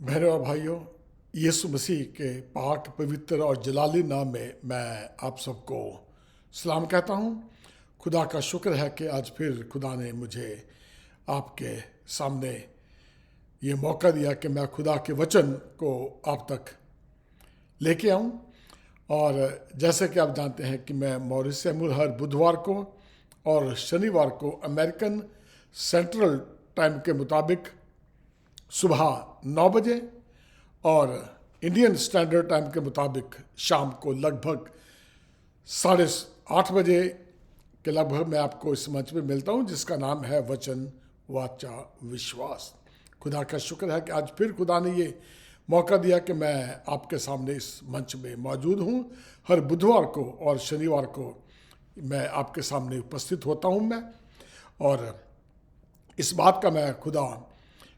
बहनों और भाइयों, यीशु मसीह के पाक पवित्र और जलाली नाम में मैं आप सबको सलाम कहता हूँ। खुदा का शुक्र है कि आज फिर खुदा ने मुझे आपके सामने ये मौका दिया कि मैं खुदा के वचन को आप तक लेके आऊँ। और जैसे कि आप जानते हैं कि मैं मॉरिस मुर हर बुधवार को और शनिवार को अमेरिकन सेंट्रल टाइम के मुताबिक सुबह 9 बजे और इंडियन स्टैंडर्ड टाइम के मुताबिक शाम को लगभग 8:30 बजे के लगभग मैं आपको इस मंच में मिलता हूं, जिसका नाम है वचन वाचा विश्वास। खुदा का शुक्र है कि आज फिर खुदा ने ये मौका दिया कि मैं आपके सामने इस मंच में मौजूद हूं। हर बुधवार को और शनिवार को मैं आपके सामने उपस्थित होता हूं मैं, और इस बात का मैं खुदा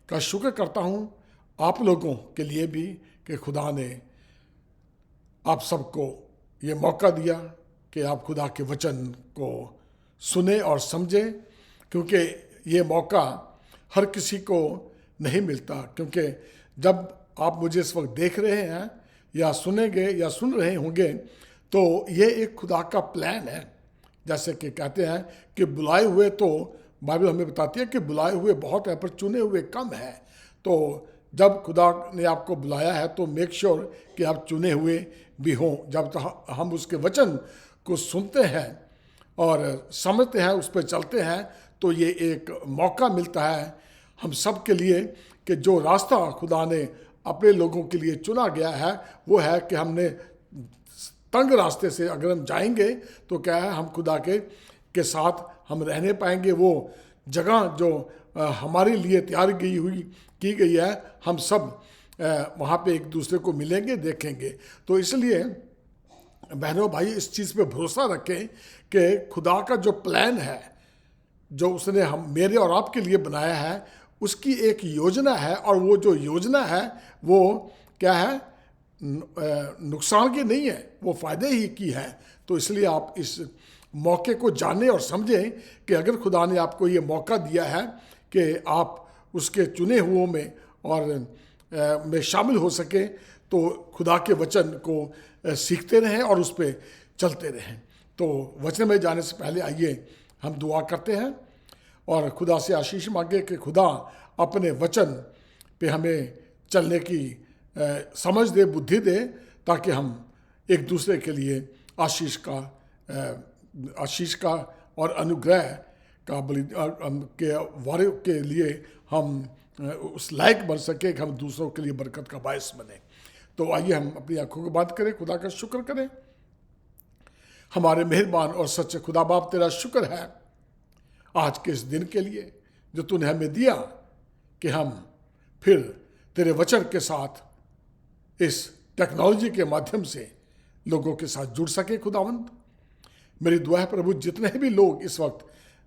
का शुक्र करता हूँ आप लोगों के लिए भी कि खुदा ने आप सबको ये मौका दिया कि आप खुदा के वचन को सुने और समझें, क्योंकि ये मौका हर किसी को नहीं मिलता। क्योंकि जब आप मुझे इस वक्त देख रहे हैं या सुनेंगे या सुन रहे होंगे तो ये एक खुदा का प्लान है। जैसे कि कहते हैं कि बुलाए हुए, तो बाइबल हमें बताती है कि बुलाए हुए बहुत है पर चुने हुए कम है। तो जब खुदा ने आपको बुलाया है तो मेक श्योर कि आप चुने हुए भी हों। जब तक हम उसके वचन को सुनते हैं और समझते हैं, उस पर चलते हैं, तो ये एक मौका मिलता है हम सब के लिए कि जो रास्ता खुदा ने अपने लोगों के लिए चुना गया है वो है कि हमने तंग रास्ते से अगर हम जाएंगे तो क्या है, हम खुदा के साथ हम रहने पाएंगे। वो जगह जो हमारे लिए तैयार की गई है, हम सब वहाँ पे एक दूसरे को मिलेंगे, देखेंगे। तो इसलिए बहनों भाई, इस चीज़ पे भरोसा रखें कि खुदा का जो प्लान है, जो उसने हम मेरे और आपके लिए बनाया है, उसकी एक योजना है। और वो जो योजना है वो क्या है, नुकसान की नहीं है, वो फ़ायदे ही की है। तो इसलिए आप इस मौके को जानें और समझें कि अगर खुदा ने आपको ये मौका दिया है कि आप उसके चुने हुओं में और में शामिल हो सके, तो खुदा के वचन को सीखते रहें और उस पर चलते रहें। तो वचन में जाने से पहले आइए हम दुआ करते हैं और खुदा से आशीष मांगे कि खुदा अपने वचन पे हमें चलने की समझ दे, बुद्धि दे, ताकि हम एक दूसरे के लिए आशीष का और अनुग्रह का के लिए हम उस लायक बन सके कि हम दूसरों के लिए बरकत का बायस बने। तो आइए हम अपनी आंखों को बंद करें, खुदा का शुक्र करें। हमारे मेहरबान और सच्चे खुदा बाप, तेरा शुक्र है आज के इस दिन के लिए जो तूने हमें दिया कि हम फिर तेरे वचन के साथ इस टेक्नोलॉजी के माध्यम से लोगों के साथ जुड़ सके। खुदावंद, मेरी दुआ है प्रभु, जितने भी लोग इस वक्त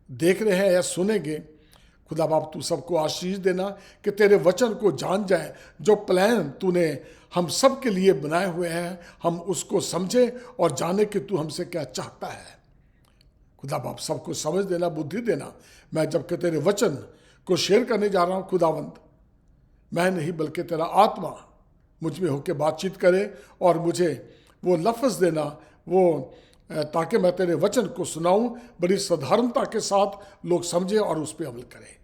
देख रहे हैं या सुनेंगे, खुदा बाप तू सबको आशीष देना कि तेरे वचन को जान जाए। जो प्लान तूने हम सब के लिए बनाए हुए हैं, हम उसको समझें और जाने कि तू हमसे क्या चाहता है। खुदा बाप सबको समझ देना, बुद्धि देना। मैं जबकि तेरे वचन को शेयर करने जा रहा हूँ खुदावंद, मैं नहीं बल्कि तेरा आत्मा मुझ में होकर बातचीत करे और मुझे वो लफ्ज़ देना, वो ताकि मैं तेरे वचन को सुनाऊं बड़ी साधारणता के साथ, लोग समझें और उस पर अमल करें।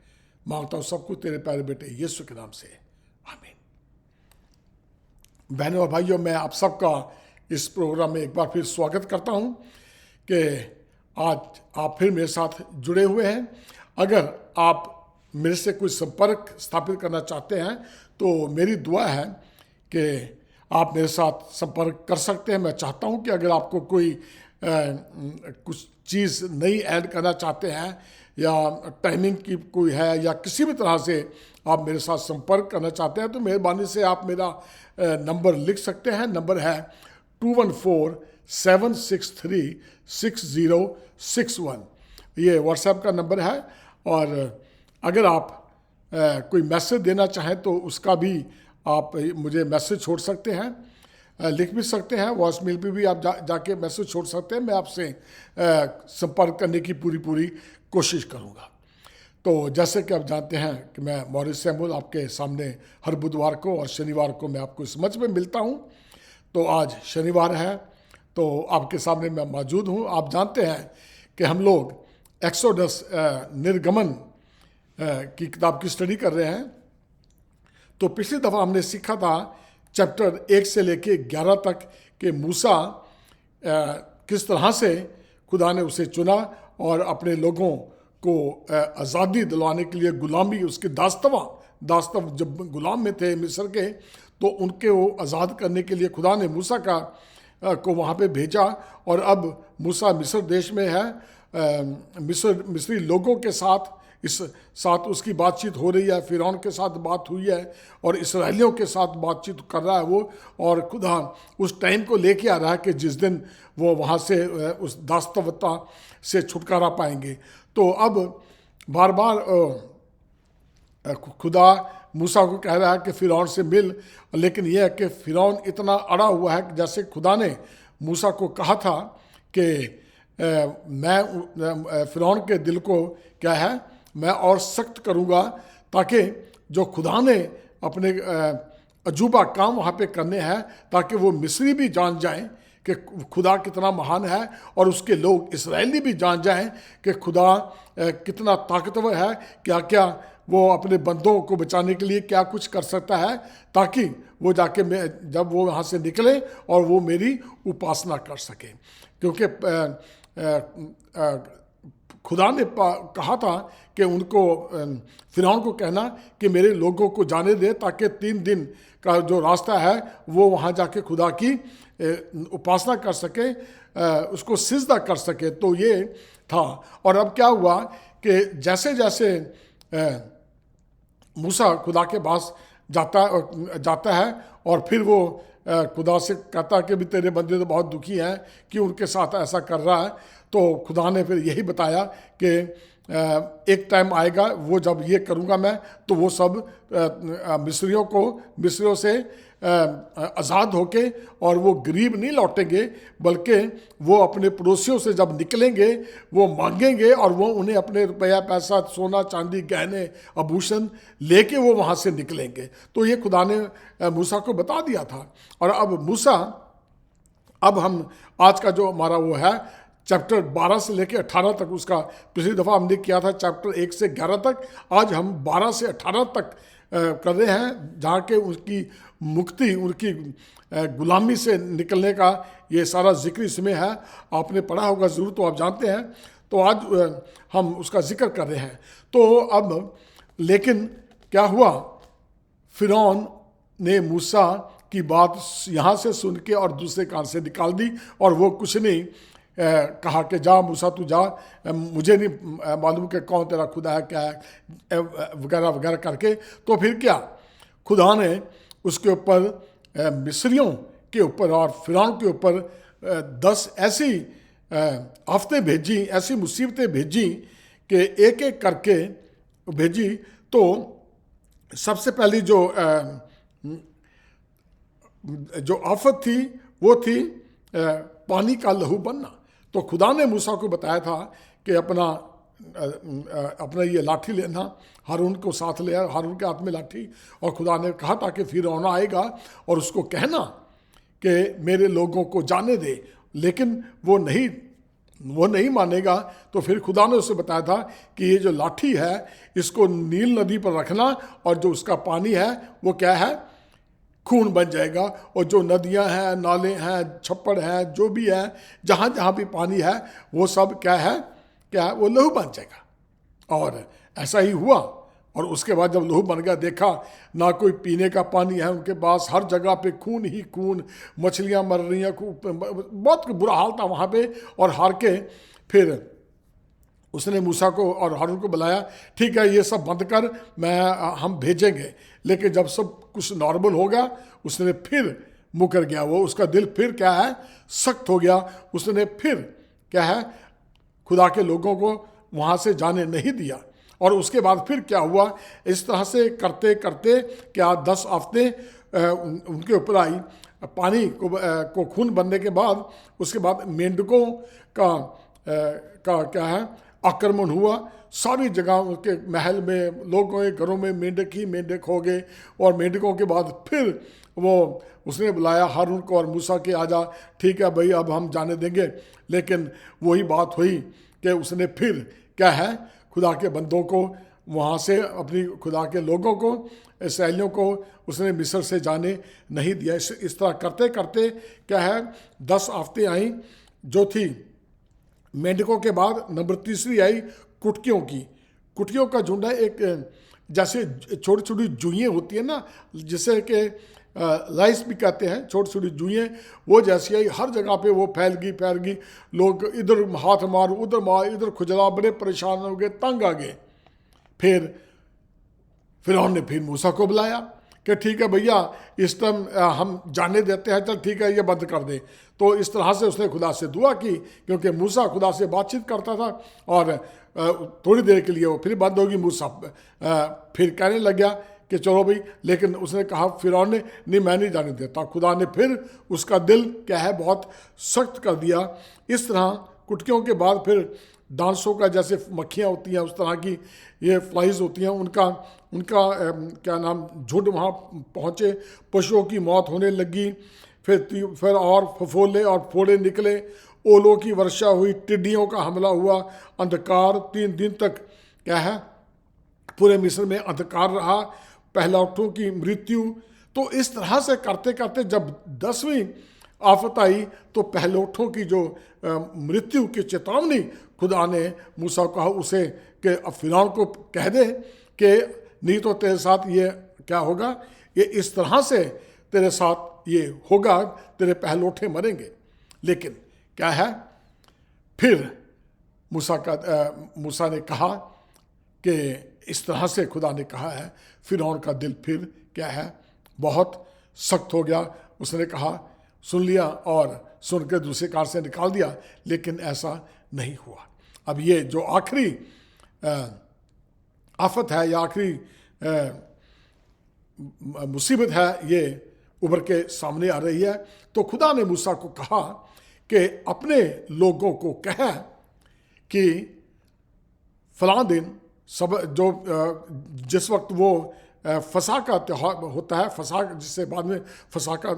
मांगता हूँ सब कुछ तेरे प्यारे बेटे यीशु के नाम से, आमीन। बहनों और भाइयों, मैं आप सबका इस प्रोग्राम में एक बार फिर स्वागत करता हूँ कि आज आप फिर मेरे साथ जुड़े हुए हैं। अगर आप मेरे से कोई संपर्क स्थापित करना चाहते हैं तो मेरी दुआ है कि आप मेरे साथ संपर्क कर सकते हैं। मैं चाहता हूं कि अगर आपको कोई कुछ चीज़ नई ऐड करना चाहते हैं या टाइमिंग की कोई है या किसी भी तरह से आप मेरे साथ संपर्क करना चाहते हैं तो मेहरबानी से आप मेरा नंबर लिख सकते हैं। नंबर है 214-763-6061। ये व्हाट्सएप का नंबर है। और अगर आप कोई मैसेज देना चाहें तो उसका भी आप मुझे मैसेज छोड़ सकते हैं, लिख भी सकते हैं। वॉइस मेल पे भी आप जाके मैसेज छोड़ सकते हैं। मैं आपसे संपर्क करने की पूरी कोशिश करूँगा। तो जैसे कि आप जानते हैं कि मैं मॉरिस सैमुअल आपके सामने हर बुधवार को और शनिवार को मैं आपको इस मंच में मिलता हूं। तो आज शनिवार है, तो आपके सामने मैं मौजूद हूं। आप जानते हैं कि हम लोग एक्सोडस निर्गमन की किताब की स्टडी कर रहे हैं। तो पिछली दफ़ा हमने सीखा था चैप्टर 1 से लेके 11 तक कि मूसा किस तरह से खुदा ने उसे चुना और अपने लोगों को आज़ादी दिलवाने के लिए, गुलामी, उसके दास्तव जब गुलाम में थे मिस्र के, तो उनके वो आज़ाद करने के लिए खुदा ने मूसा को वहाँ पे भेजा। और अब मूसा मिस्र देश में है, मिस्री लोगों के साथ उसकी बातचीत हो रही है, फिरौन के साथ बात हुई है और इसराइलियों के साथ बातचीत कर रहा है वो। और खुदा उस टाइम को लेके आ रहा है कि जिस दिन वो वहाँ से उस दास्तवता से छुटकारा पाएंगे। तो अब बार बार खुदा मूसा को कह रहा है कि फिरौन से मिल, लेकिन यह है कि फिरौन इतना अड़ा हुआ है कि जैसे खुदा ने मूसा को कहा था कि मैं फिरौन के दिल को क्या है, मैं और सख्त करूँगा, ताकि जो खुदा ने अपने अजूबा काम वहाँ पे करने हैं, ताकि वो मिस्री भी जान जाएं कि खुदा कितना महान है, और उसके लोग इसराइली भी जान जाएं कि खुदा कितना ताकतवर है, क्या क्या वो अपने बंदों को बचाने के लिए क्या कुछ कर सकता है, ताकि वो जाके जब वो वहाँ से निकले और वो मेरी उपासना कर सकें। क्योंकि खुदा ने कहा था कि उनको, फिरौन को कहना कि मेरे लोगों को जाने दे, ताकि 3 दिन का जो रास्ता है वो वहाँ जाके खुदा की उपासना कर सके, उसको सिजदा कर सके। तो ये था। और अब क्या हुआ कि जैसे जैसे मूसा खुदा के पास जाता है और फिर वो खुदा से कहता कि भी तेरे बंदे तो बहुत दुखी हैं कि उनके साथ ऐसा कर रहा है। तो खुदा ने फिर यही बताया कि एक टाइम आएगा वो जब ये करूँगा मैं, तो वो सब मिस्रियों से आज़ाद होके, और वो गरीब नहीं लौटेंगे, बल्कि वो अपने पड़ोसियों से जब निकलेंगे वो मांगेंगे और वो उन्हें अपने रुपया पैसा, सोना चांदी, गहने, आभूषण लेके वो वहाँ से निकलेंगे। तो ये खुदा ने मूसा को बता दिया था। और अब हम आज का जो हमारा वो है चैप्टर 12 से लेकर 18 तक, उसका पिछली दफ़ा हमने किया था चैप्टर 1 से 11 तक, आज हम 12 से 18 तक कर रहे हैं, जहाँ के उसकी मुक्ति, उनकी गुलामी से निकलने का ये सारा जिक्र इसमें है। आपने पढ़ा होगा ज़रूर, तो आप जानते हैं। तो आज हम उसका जिक्र कर रहे हैं। तो अब लेकिन क्या हुआ, फिरौन ने मूसा की बात यहाँ से सुन के और दूसरे कान से निकाल दी, और वो कुछ नहीं कहा कि जा मूसा तू जा, मुझे नहीं मालूम कि कौन तेरा खुदा है, क्या है, वगैरह वगैरह करके। तो फिर क्या, खुदा ने उसके ऊपर, मिस्रियों के ऊपर और फिरौन के ऊपर 10 ऐसी आफतें भेजी, ऐसी मुसीबतें भेजी कि एक एक करके भेजी। तो सबसे पहली जो आफत थी वो थी पानी का लहू बनना। तो खुदा ने मूसा को बताया था कि अपना ये लाठी लेना, हारून को साथ ले, हारून के हाथ में लाठी, और खुदा ने कहा था कि फिरौन आएगा और उसको कहना कि मेरे लोगों को जाने दे, लेकिन वो नहीं मानेगा। तो फिर खुदा ने उसे बताया था कि ये जो लाठी है इसको नील नदी पर रखना, और जो उसका पानी है वो क्या है, खून बन जाएगा। और जो नदियां हैं, नाले हैं, छप्पड़ हैं, जो भी है, जहाँ जहाँ भी पानी है वो सब क्या है, वो लहू बन जाएगा। और ऐसा ही हुआ। और उसके बाद जब लहू बन गया, देखा ना कोई पीने का पानी है उनके पास, हर जगह पे खून ही खून, मछलियाँ मर रही हैं, बहुत बुरा हाल था वहाँ पे। और हार के फिर उसने मूसा को और हारून को बुलाया, ठीक है ये सब बंद कर, हम भेजेंगे। लेकिन जब सब कुछ नॉर्मल होगा, उसने फिर मुकर गया, वो उसका दिल फिर क्या है, सख्त हो गया। उसने फिर क्या है, खुदा के लोगों को वहाँ से जाने नहीं दिया। और उसके बाद फिर क्या हुआ, इस तरह से करते करते क्या 10 आफतें उनके ऊपर आई। पानी को खून बनने के बाद, उसके बाद मेंढकों का क्या है, आक्रमण हुआ, सारी जगह उनके महल में, लोगों के घरों में मेंढक ही मेंढक हो गए। और मेंढकों के बाद फिर वो उसने बुलाया हारून को और मूसा के, आजा, ठीक है भाई, अब हम जाने देंगे। लेकिन वही बात हुई कि उसने फिर क्या है, खुदा के बंदों को वहाँ से, अपनी खुदा के लोगों को, इसराइलियों को उसने मिस्र से जाने नहीं दिया। इस तरह करते करते क्या है, 10 आफतें आई जो थी मेंढकों के बाद। नंबर तीसरी आई कुटकियों की। कुटकियों का झुंड है, एक जैसे छोटी छोटी जुइयाँ होती है ना, जिसे कि लाइस भी कहते हैं, छोटी छोटी जुइयाँ, वो जैसी आई, हर जगह पे वो फैल गई। लोग इधर हाथ मार, उधर मार, इधर खुजला, बड़े परेशान हो गए, तंग आ गए। फिर फिरौन ने फिर मूसा को बुलाया कि ठीक है भैया, इस टाइम हम जाने देते हैं, चल ठीक है, ये बंद कर दे। तो इस तरह से उसने खुदा से दुआ की, क्योंकि मूसा खुदा से बातचीत करता था। और थोड़ी देर के लिए वो फिर बंद होगी। मूसा फिर कहने लग गया कि चलो भाई, लेकिन उसने कहा, फिरौन ने, नहीं मैं नहीं जाने देता। खुदा ने फिर उसका दिल क्या है, बहुत सख्त कर दिया। इस तरह कुटकियों के बाद फिर डांसों का, जैसे मक्खियाँ होती हैं उस तरह की ये फ्लाइज होती हैं, उनका क्या नाम, झुंड वहाँ पहुँचे। पशुओं की मौत होने लगी। फिर और फफोले और फोड़े निकले, ओलों की वर्षा हुई, टिड्डियों का हमला हुआ, अंधकार 3 दिन तक क्या है, पूरे मिस्र में अंधकार रहा, पहलौठों की मृत्यु। तो इस तरह से करते करते जब 10वीं आफत आई, तो पहलौठों की जो मृत्यु की चेतावनी खुदा ने मूसा को कहा उसे कि अब फिरौन को कह दे कि नहीं तो तेरे साथ ये क्या होगा, ये इस तरह से तेरे साथ ये होगा, तेरे पहलौठे मरेंगे। लेकिन क्या है, फिर मूसा ने कहा कि इस तरह से खुदा ने कहा है, फिरौन का दिल फिर क्या है, बहुत सख्त हो गया। उसने कहा, सुन लिया, और सुन के दूसरे कार से निकाल दिया, लेकिन ऐसा नहीं हुआ। अब ये जो आखिरी आफत है या आखिरी मुसीबत है, ये उभर के सामने आ रही है। तो खुदा ने मूसा को कहा कि अपने लोगों को कह कि फलां दिन सब जो जिस वक्त वो फसा का त्यौहार होता है, फसा जिससे बाद में फसा का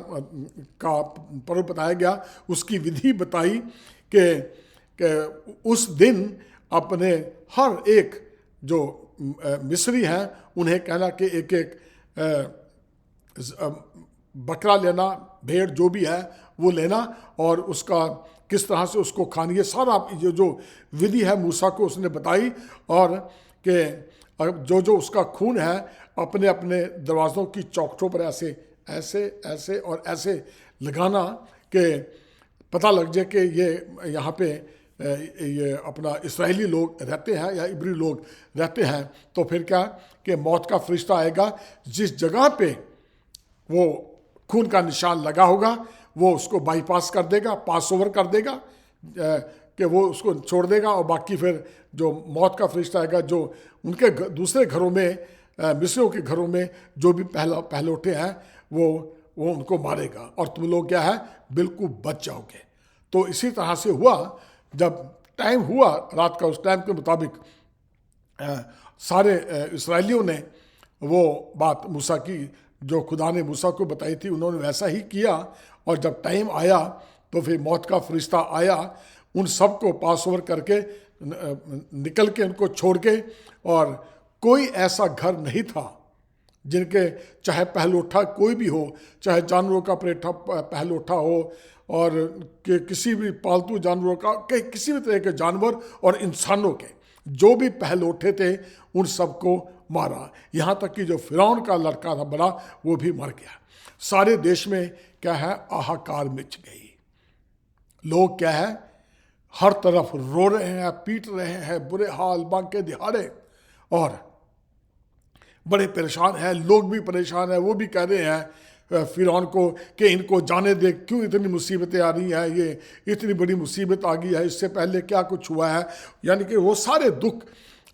पर्व बताया गया, उसकी विधि बताई कि उस दिन अपने हर एक जो मिस्री हैं उन्हें कहना कि एक एक बकरा लेना, भेड़ जो भी है वो लेना, और उसका किस तरह से उसको खानी है, सारा जो विधि है मूसा को उसने बताई। और कि जो उसका खून है अपने अपने दरवाज़ों की चौखटों पर ऐसे ऐसे ऐसे और ऐसे लगाना कि पता लग जाए कि ये यहाँ पे ये अपना इस्राएली लोग रहते हैं या इब्री लोग रहते हैं। तो फिर क्या कि मौत का फरिश्ता आएगा, जिस जगह पे वो खून का निशान लगा होगा वो उसको बाईपास कर देगा, पास ओवर कर देगा, कि वो उसको छोड़ देगा। और बाकी फिर जो मौत का फरिश्ता आएगा, जो उनके दूसरे घरों में, मिस्रियों के घरों में जो भी पहलौठे हैं वो उनको मारेगा, और तुम लोग क्या है, बिल्कुल बच जाओगे। तो इसी तरह से हुआ। जब टाइम हुआ रात का, उस टाइम के मुताबिक सारे इस्राएलियों ने वो बात मूसा की जो खुदा ने मूसा को बताई थी, उन्होंने वैसा ही किया। और जब टाइम आया तो फिर मौत का फरिश्ता आया, उन सब को पास ओवर करके निकल के उनको छोड़ के। और कोई ऐसा घर नहीं था जिनके चाहे पहलौठा कोई भी हो, चाहे जानवरों का पहलौठा हो, और कि किसी भी पालतू जानवरों का, किसी भी तरह के जानवर और इंसानों के जो भी पहलौठे थे उन सबको मारा। यहाँ तक कि जो फिरौन का लड़का था बड़ा, वो भी मर गया। सारे देश में क्या है, हाहाकार मच गई। लोग क्या है, हर तरफ रो रहे हैं, पीट रहे हैं, बुरे हाल, बांके दिहाड़े, और बड़े परेशान हैं। लोग भी परेशान हैं, वो भी कह रहे हैं फिरौन को कि इनको जाने दे, क्यों इतनी मुसीबतें आ रही हैं, ये इतनी बड़ी मुसीबत आ गई है, इससे पहले क्या कुछ हुआ है। यानी कि वो सारे दुख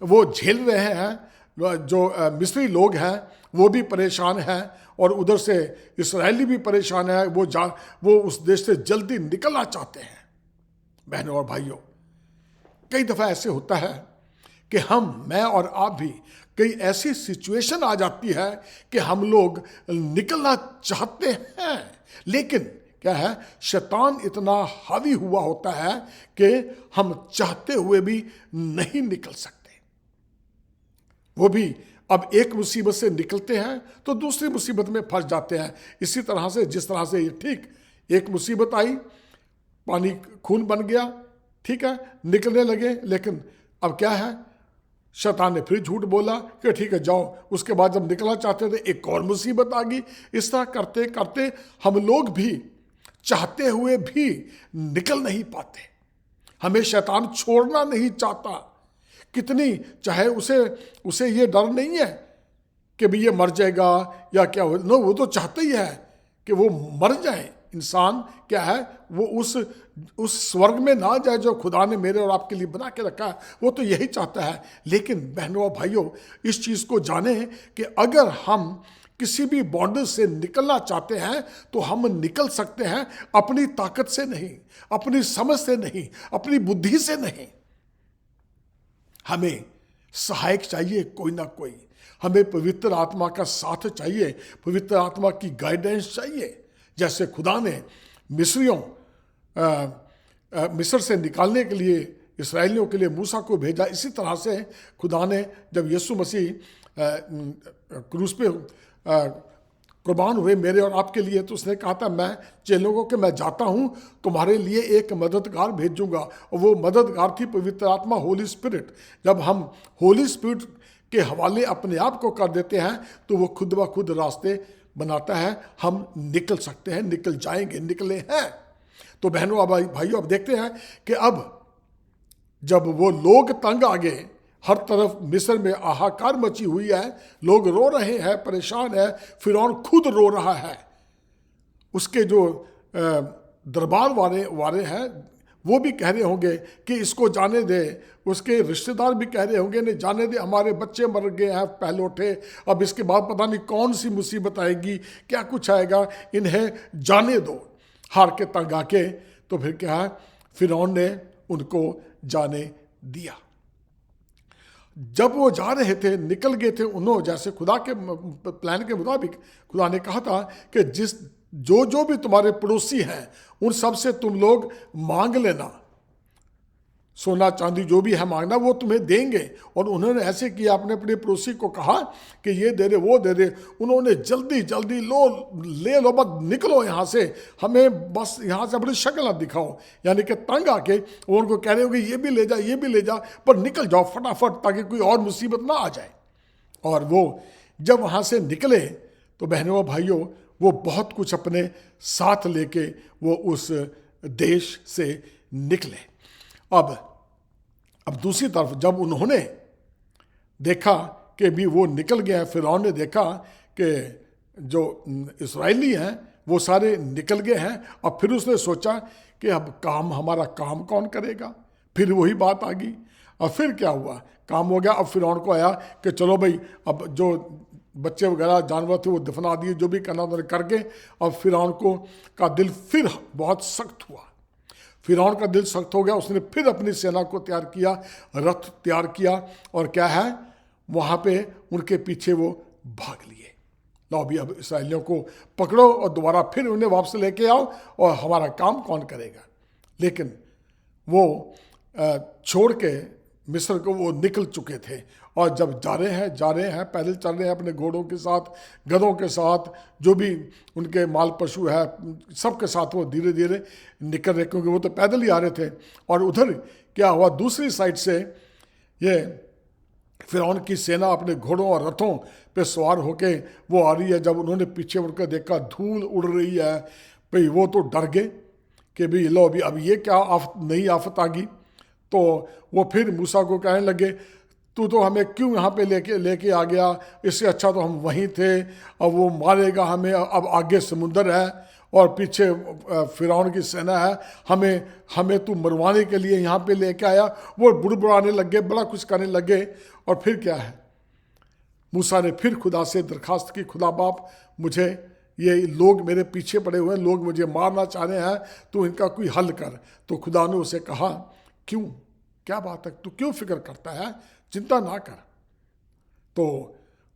वो झेल रहे हैं। जो मिस्री लोग हैं वो भी परेशान हैं, और उधर से इस्राएली भी परेशान है। वो उस देश से जल्दी निकलना चाहते हैं। बहनों और भाइयों, कई दफ़ा ऐसे होता है कि मैं और आप भी कई ऐसी सिचुएशन आ जाती है कि हम लोग निकलना चाहते हैं, लेकिन क्या है, शैतान इतना हावी हुआ होता है कि हम चाहते हुए भी नहीं निकल सकते। वो भी अब एक मुसीबत से निकलते हैं तो दूसरी मुसीबत में फंस जाते हैं। इसी तरह से जिस तरह से ये ठीक एक मुसीबत आई, पानी खून बन गया, ठीक है, निकलने लगे, लेकिन अब क्या है, शैतान ने फिर झूठ बोला कि ठीक है जाओ। उसके बाद जब निकलना चाहते थे एक और मुसीबत आ गई। इस तरह करते करते हम लोग भी चाहते हुए भी निकल नहीं पाते। हमें शैतान छोड़ना नहीं चाहता। कितनी चाहे उसे ये डर नहीं है कि भी ये मर जाएगा या क्या हो, नो, वो तो चाहता ही है कि वो मर जाए। इंसान क्या है, वो उस स्वर्ग में ना जाए जो खुदा ने मेरे और आपके लिए बना के रखा है, वो तो यही चाहता है। लेकिन बहनों और भाइयों, इस चीज़ को जाने कि अगर हम किसी भी बॉन्डेज से निकलना चाहते हैं तो हम निकल सकते हैं, अपनी ताकत से नहीं, अपनी समझ से नहीं, अपनी बुद्धि से नहीं। हमें सहायक चाहिए कोई ना कोई। हमें पवित्र आत्मा का साथ चाहिए, पवित्र आत्मा की गाइडेंस चाहिए। जैसे खुदा ने मिस्र से निकालने के लिए इस्राएलियों के लिए मूसा को भेजा, इसी तरह से खुदा ने जब यीशु मसीह क्रूस पे कुर्बान हुए मेरे और आपके लिए, तो उसने कहा था मैं चेलों को कि मैं जाता हूँ, तुम्हारे लिए एक मददगार भेजूंगा, और वो मददगार थी पवित्र आत्मा, होली स्पिरिट। जब हम होली स्पिरिट के हवाले अपने आप को कर देते हैं तो वो खुद ब खुद रास्ते बनाता है, हम निकल सकते हैं, निकल जाएंगे, निकले हैं। तो बहनों अब भाइयों, अब देखते हैं कि अब जब वो लोग तंग आ गए, हर तरफ मिस्र में हाहाकार मची हुई है, लोग रो रहे हैं, परेशान है, फिरौन खुद रो रहा है। उसके जो दरबार वाले हैं वो भी कह रहे होंगे कि इसको जाने दे, उसके रिश्तेदार भी कह रहे होंगे नहीं जाने दे, हमारे बच्चे मर गए हैं पहलोठे, अब इसके बाद पता नहीं कौन सी मुसीबत आएगी, क्या कुछ आएगा, इन्हें जाने दो। हार के तंग आके तो फिर क्या है, फिरौन ने उनको जाने दिया। जब वो जा रहे थे, निकल गए थे, उन्होंने जैसे खुदा के प्लान के मुताबिक खुदा ने कहा था कि जो भी तुम्हारे पड़ोसी हैं उन सब से तुम लोग मांग लेना, सोना चांदी जो भी है मांगना, वो तुम्हें देंगे। और उन्होंने ऐसे किया, अपने अपने पड़ोसी को कहा कि ये दे दे, वो दे दे। उन्होंने जल्दी जल्दी ले लो, बस निकलो यहाँ से, हमें बस यहाँ से अपनी शक्ल ना दिखाओ। यानी कि तंग आके वो उनको कह रहे हो कि ये भी ले जा, ये भी ले जा, पर निकल जाओ फटाफट ताकि कोई और मुसीबत ना आ जाए। और वो जब वहाँ से निकले तो बहनों और भाइयों, वो बहुत कुछ अपने साथ लेके वो उस देश से निकले। अब दूसरी तरफ जब उन्होंने देखा कि भी वो निकल गया है, फिरौन ने देखा कि जो इस्राएली हैं वो सारे निकल गए हैं, और फिर उसने सोचा कि अब हमारा काम कौन करेगा। फिर वही बात आ गई। और फिर क्या हुआ, काम हो गया। अब फिरौन को आया कि चलो भाई, अब जो बच्चे वगैरह जानवर थे वो दफना दिए, जो भी करना उन्होंने करके। अब फिरौन का दिल फिर बहुत सख्त हुआ। फिरौन का दिल सख्त हो गया। उसने फिर अपनी सेना को तैयार किया, रथ तैयार किया, और क्या है, वहाँ पे उनके पीछे वो भाग लिए। लो भी अब इसराइलियों को पकड़ो और दोबारा फिर उन्हें वापस लेके आओ, और हमारा काम कौन करेगा। लेकिन वो छोड़ के मिस्र को वो निकल चुके थे। और जब जा रहे हैं, पैदल चल रहे हैं अपने घोड़ों के साथ, गधों के साथ, जो भी उनके माल पशु है सबके साथ वो धीरे धीरे निकल रहे, क्योंकि वो तो पैदल ही आ रहे थे। और उधर क्या हुआ, दूसरी साइड से ये फिरौन की सेना अपने घोड़ों और रथों पे सवार होके वो आ रही है। जब उन्होंने पीछे मुड़कर देखा धूल उड़ रही है, भाई वो तो डर गए कि भाई लो अब ये क्या नई आफत आ गई। तो वो फिर मूसा को कहने लगे, तू तो हमें क्यों यहाँ पे लेके आ गया, इससे अच्छा तो हम वहीं थे, अब वो मारेगा हमें, अब आगे समुंदर है और पीछे फिरौन की सेना है, हमें तू मरवाने के लिए यहाँ पे लेके आया। वो बुड़बुड़ाने लगे, बड़ा कुछ करने लगे। और फिर क्या है, मूसा ने फिर खुदा से दरखास्त की, खुदा बाप मुझे ये लोग मेरे पीछे पड़े हुए हैं, लोग मुझे मारना चाह रहे हैं, तो इनका कोई हल कर। तो खुदा ने उसे कहा, क्यों क्या बात है, तू क्यों फिक्र करता है, चिंता ना कर। तो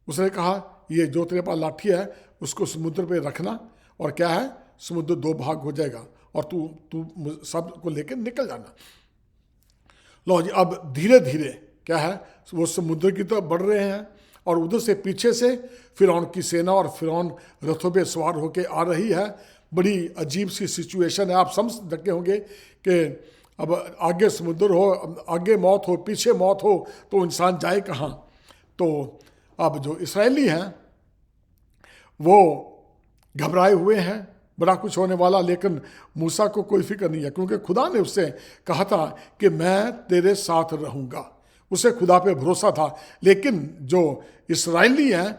उसने कहा, ये जो तेरे पास लाठी है उसको समुद्र पे रखना, और क्या है, समुद्र 2 भाग हो जाएगा और तू तू सब को लेकर निकल जाना। लो जी, अब धीरे धीरे क्या है, वो समुद्र की तरफ बढ़ रहे हैं और उधर से पीछे से फिरौन की सेना और फिरौन रथों पे सवार होके आ रही है। बड़ी अजीब सी सिचुएशन है। आप समझ सकते होंगे कि अब आगे समुद्र हो, आगे मौत हो, पीछे मौत हो, तो इंसान जाए कहाँ। तो अब जो इस्राएली हैं वो घबराए हुए हैं, बड़ा कुछ होने वाला, लेकिन मूसा को कोई फिक्र नहीं है, क्योंकि खुदा ने उससे कहा था कि मैं तेरे साथ रहूँगा। उसे खुदा पे भरोसा था। लेकिन जो इस्राएली हैं,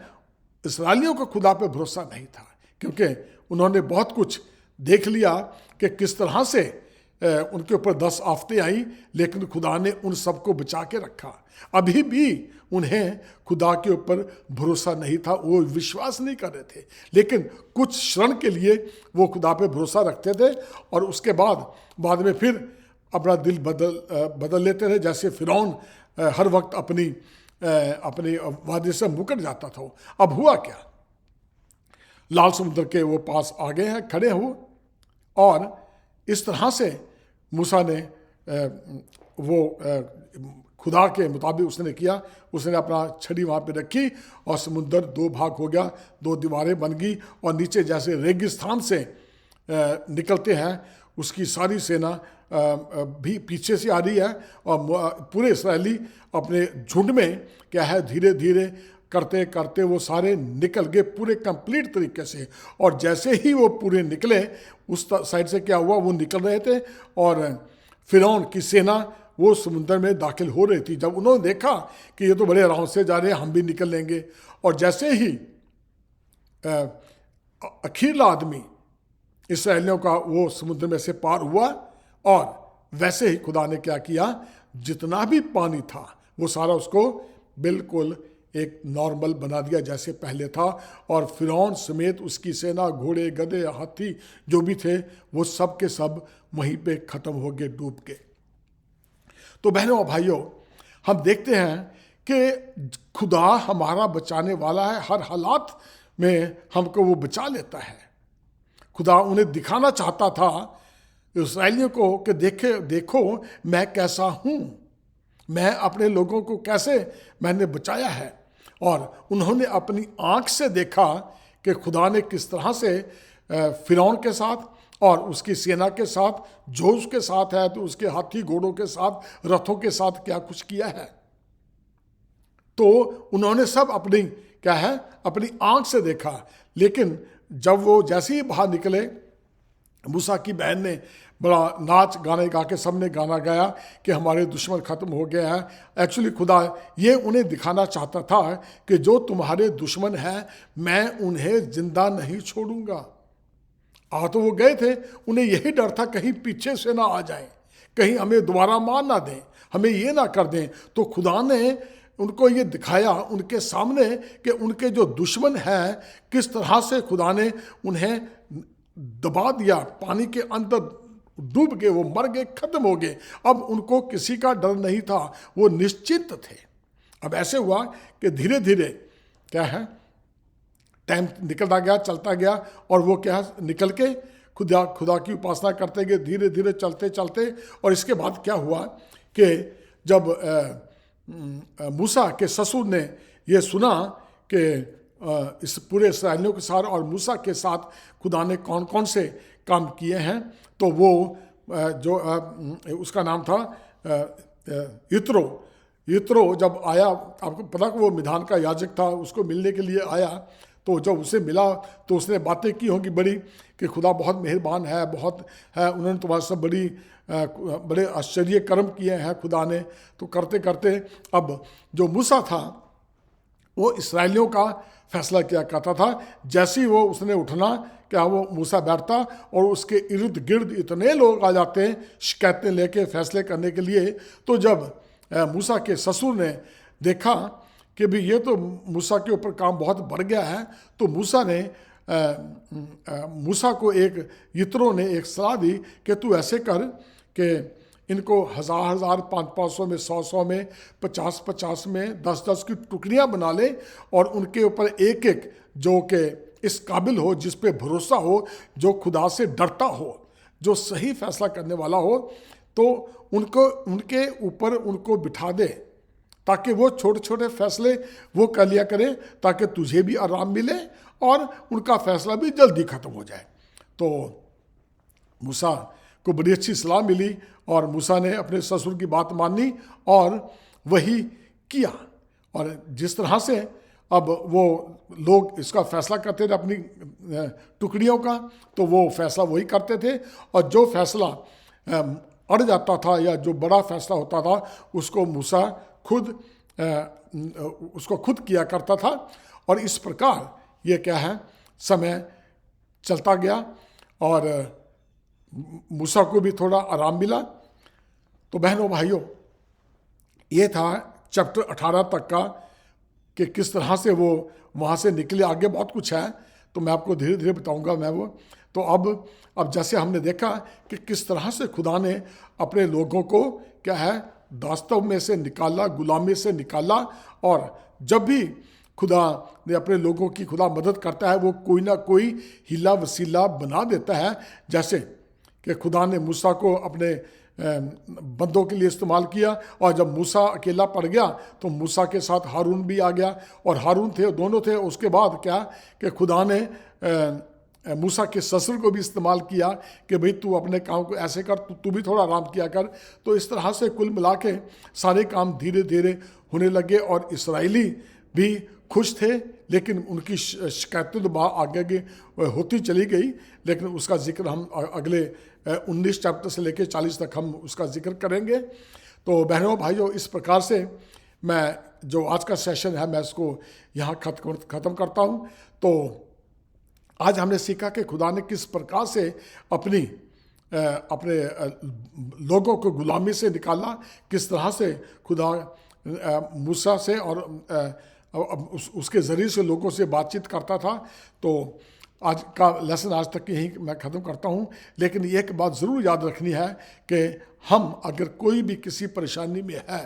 इस्राएलियों को खुदा पे भरोसा नहीं था, क्योंकि उन्होंने बहुत कुछ देख लिया कि किस तरह से उनके ऊपर 10 आफतें आई, लेकिन खुदा ने उन सबको बचा के रखा। अभी भी उन्हें खुदा के ऊपर भरोसा नहीं था, वो विश्वास नहीं कर रहे थे, लेकिन कुछ क्षण के लिए वो खुदा पे भरोसा रखते थे और उसके बाद में फिर अपना दिल बदल लेते थे। जैसे फिरौन हर वक्त अपनी वादे से मुकर जाता था। अब हुआ क्या, लाल समुद्र के वो पास आ गए हैं, खड़े हुए, और इस तरह से मूसा ने खुदा के मुताबिक उसने किया। उसने अपना छड़ी वहाँ पे रखी और समुद्र 2 भाग हो गया, 2 दीवारें बन गई, और नीचे जैसे रेगिस्तान से निकलते हैं उसकी सारी सेना भी पीछे से आ रही है, और पूरे इस्राएली अपने झुंड में क्या है, धीरे धीरे करते करते वो सारे निकल गए पूरे कंप्लीट तरीके से। और जैसे ही वो पूरे निकले, उस साइड से क्या हुआ, वो निकल रहे थे और फिरौन की सेना वो समुद्र में दाखिल हो रही थी। जब उन्होंने देखा कि ये तो बड़े आराम से जा रहे हैं, हम भी निकल लेंगे, और जैसे ही अखीरला आदमी इसराइलियों का वो समुद्र में से पार हुआ, और वैसे ही खुदा ने क्या किया, जितना भी पानी था वो सारा उसको बिल्कुल एक नॉर्मल बना दिया जैसे पहले था। और फिरौन समेत उसकी सेना, घोड़े, गधे, हाथी जो भी थे, वो सब के सब वहीं पे खत्म हो गए, डूब के। तो बहनों और भाइयों, हम देखते हैं कि खुदा हमारा बचाने वाला है। हर हालात में हमको वो बचा लेता है। खुदा उन्हें दिखाना चाहता था इस्राएलियों को कि देखो मैं कैसा हूँ, मैं अपने लोगों को कैसे मैंने बचाया है। और उन्होंने अपनी आँख से देखा कि खुदा ने किस तरह से फिरौन के साथ और उसकी सेना के साथ, जो उसके साथ है, तो उसके हाथी घोड़ों के साथ, रथों के साथ क्या कुछ किया है। तो उन्होंने सब अपनी आँख से देखा। लेकिन जब वो जैसे ही बाहर निकले, मूसा की बहन ने बड़ा नाच गाने गा के सबने गाना गाया कि हमारे दुश्मन ख़त्म हो गए हैं। एक्चुअली खुदा ये उन्हें दिखाना चाहता था कि जो तुम्हारे दुश्मन हैं, मैं उन्हें जिंदा नहीं छोड़ूंगा। आ तो वो गए थे, उन्हें यही डर था कहीं पीछे से ना आ जाएं, कहीं हमें दोबारा मार ना दें, हमें ये ना कर दें। तो खुदा ने उनको ये दिखाया उनके सामने कि उनके जो दुश्मन हैं, किस तरह से खुदा ने उन्हें दबा दिया, पानी के अंदर डूब गए, वो मर गए, खत्म हो गए। अब उनको किसी का डर नहीं था, वो निश्चिंत थे। अब ऐसे हुआ कि धीरे धीरे क्या है, टाइम निकलता गया, चलता गया, और वो क्या निकल के खुदा की उपासना करते गए, धीरे धीरे चलते चलते। और इसके बाद क्या हुआ कि जब मूसा के ससुर ने ये सुना कि इस पूरे इस्राएलियों के साथ और मूसा के साथ खुदा ने कौन कौन से काम किए हैं, तो वो जो उसका नाम था यित्रो जब आया, आपको पता कि वो मिधान का याजक था, उसको मिलने के लिए आया। तो जब उसे मिला तो उसने बातें की होंगी बड़ी कि खुदा बहुत मेहरबान है, बहुत है, उन्होंने तुम्हारे सब बड़े आश्चर्य कर्म किए हैं खुदा ने। तो करते करते अब जो मूसा था वो इसराइलियों का फैसला किया करता था। जैसे ही वो उसने उठना, क्या वो मूसा बैठता और उसके इर्द गिर्द इतने लोग आ जाते हैं शिकायतें लेके फैसले करने के लिए। तो जब मूसा के ससुर ने देखा कि भी ये तो मूसा के ऊपर काम बहुत बढ़ गया है, तो मूसा को यित्रो ने एक सलाह दी कि तू ऐसे कर कि इनको हजार हजार, 500 में, 100 में, 50 में, 10 की टुकड़ियां बना ले और उनके ऊपर एक एक जो कि इस काबिल हो, जिस पे भरोसा हो, जो खुदा से डरता हो, जो सही फैसला करने वाला हो, तो उनको उनके ऊपर उनको बिठा दे ताकि वो छोटे छोटे फैसले वो कर लिया करें, ताकि तुझे भी आराम मिले और उनका फैसला भी जल्दी ख़त्म हो जाए। तो मूसा को बड़ी अच्छी सलाह मिली और मूसा ने अपने ससुर की बात मानी और वही किया। और जिस तरह से अब वो लोग इसका फैसला करते थे अपनी टुकड़ियों का, तो वो फैसला वही करते थे, और जो फैसला अड़ जाता था या जो बड़ा फैसला होता था उसको मूसा उसको खुद किया करता था। और इस प्रकार ये क्या है, समय चलता गया और मूसा को भी थोड़ा आराम मिला। तो बहनों भाइयों, ये था चैप्टर 18 तक का कि किस तरह से वो वहाँ से निकले। आगे बहुत कुछ है तो मैं आपको धीरे धीरे बताऊंगा मैं वो। तो अब जैसे हमने देखा कि किस तरह से खुदा ने अपने लोगों को क्या है, दास्तव में से निकाला, गुलामी से निकाला, और जब भी खुदा ने अपने लोगों की खुदा मदद करता है वो कोई ना कोई हीला वसीला बना देता है। जैसे कि खुदा ने मूसा को अपने बंदों के लिए इस्तेमाल किया, और जब मूसा अकेला पड़ गया तो मूसा के साथ हारून भी आ गया, और हारून थे, दोनों थे। उसके बाद क्या कि खुदा ने मूसा के ससुर को भी इस्तेमाल किया कि भाई तू अपने काम को ऐसे कर, तू भी थोड़ा आराम किया कर। तो इस तरह से कुल मिला के सारे काम धीरे धीरे होने लगे, और इस्राएली भी खुश थे। लेकिन उनकी शिकायतें तो आगे होती चली गई, लेकिन उसका जिक्र हम अगले 19 चैप्टर से लेकर 40 तक हम उसका जिक्र करेंगे। तो बहनों भाइयों, इस प्रकार से मैं जो आज का सेशन है मैं इसको यहाँ ख़त्म करता हूँ। तो आज हमने सीखा कि खुदा ने किस प्रकार से अपने लोगों को गुलामी से निकाला, किस तरह से खुदा मूसा से और उसके ज़रिए से लोगों से बातचीत करता था। तो आज का लेसन आज तक यही मैं ख़त्म करता हूँ। लेकिन एक बात ज़रूर याद रखनी है कि हम अगर कोई भी किसी परेशानी में है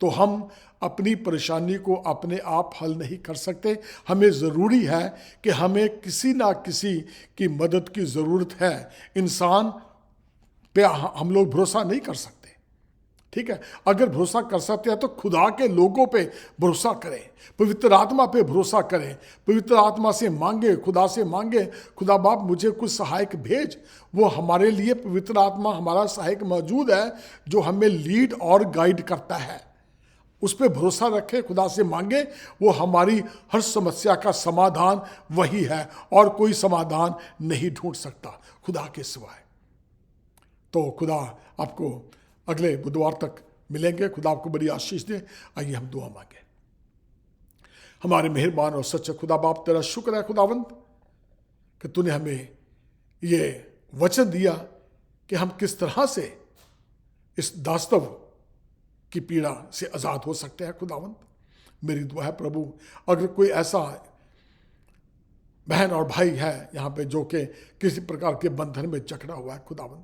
तो हम अपनी परेशानी को अपने आप हल नहीं कर सकते। हमें ज़रूरी है कि हमें किसी ना किसी की मदद की ज़रूरत है। इंसान पे हम लोग भरोसा नहीं कर सकते, ठीक है। अगर भरोसा कर सकते हैं तो खुदा के लोगों पे भरोसा करें, पवित्र आत्मा पे भरोसा करें, पवित्र आत्मा से मांगे, खुदा से मांगे, खुदा बाप मुझे कुछ सहायक भेज। वो हमारे लिए पवित्र आत्मा हमारा सहायक मौजूद है जो हमें लीड और गाइड करता है। उस पर भरोसा रखें, खुदा से मांगे, वो हमारी हर समस्या का समाधान वही है और कोई समाधान नहीं ढूंढ सकता खुदा के सिवाय। तो खुदा आपको अगले बुधवार तक मिलेंगे। खुदा आपको बड़ी आशीष दे। आइए हम दुआ मांगे। हमारे मेहरबान और सच्चे खुदा बाप, तेरा शुक्र है खुदावंद कि तूने हमें ये वचन दिया कि हम किस तरह से इस दास्तव की पीड़ा से आज़ाद हो सकते हैं। खुदावंद, मेरी दुआ है प्रभु, अगर कोई ऐसा बहन और भाई है यहाँ पे जो कि किसी प्रकार के बंधन में जकड़ा हुआ है खुदावंद,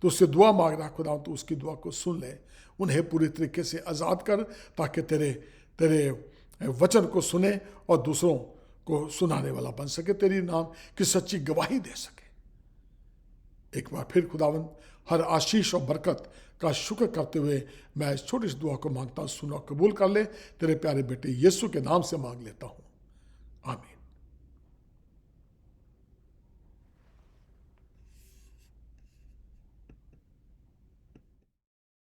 तो उससे दुआ मांग रहा है खुदावंद, तो उसकी दुआ को सुन ले, उन्हें पूरी तरीके से आज़ाद कर, ताकि तेरे वचन को सुने और दूसरों को सुनाने वाला बन सके, तेरी नाम की सच्ची गवाही दे सके। एक बार फिर खुदावंद, हर आशीष और बरकत का शुक्र करते हुए मैं इस छोटी सी दुआ को मांगता हूँ, सुनो, कबूल कर ले। तेरे प्यारे बेटे यीशु के नाम से मांग लेता हूँ।